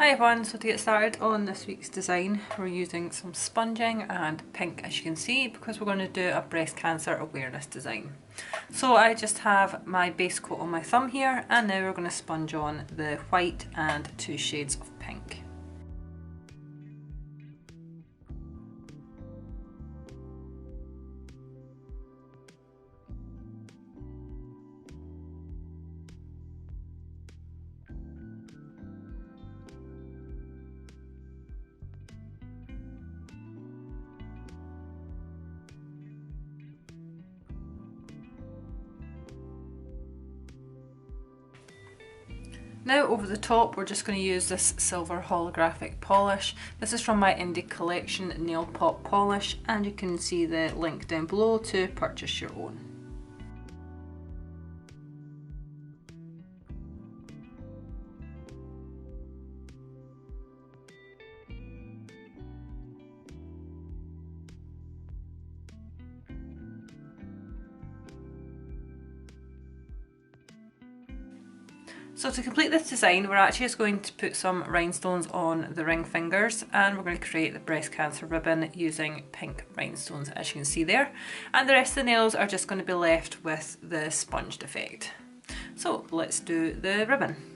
Hi everyone, so to get started on this week's design we're using some sponging and pink as you can see because we're going to do a breast cancer awareness design. So I just have my base coat on my thumb here and now we're going to sponge on the white and 2 shades of pink. Now over the top we're just going to use this silver holographic polish. This is from my Indie Collection Nail Pot Polish and you can see the link down below to purchase your own. So to complete this design we're actually just going to put some rhinestones on the ring fingers and we're going to create the breast cancer ribbon using pink rhinestones as you can see there, and the rest of the nails are just going to be left with the sponged effect. So let's do the ribbon.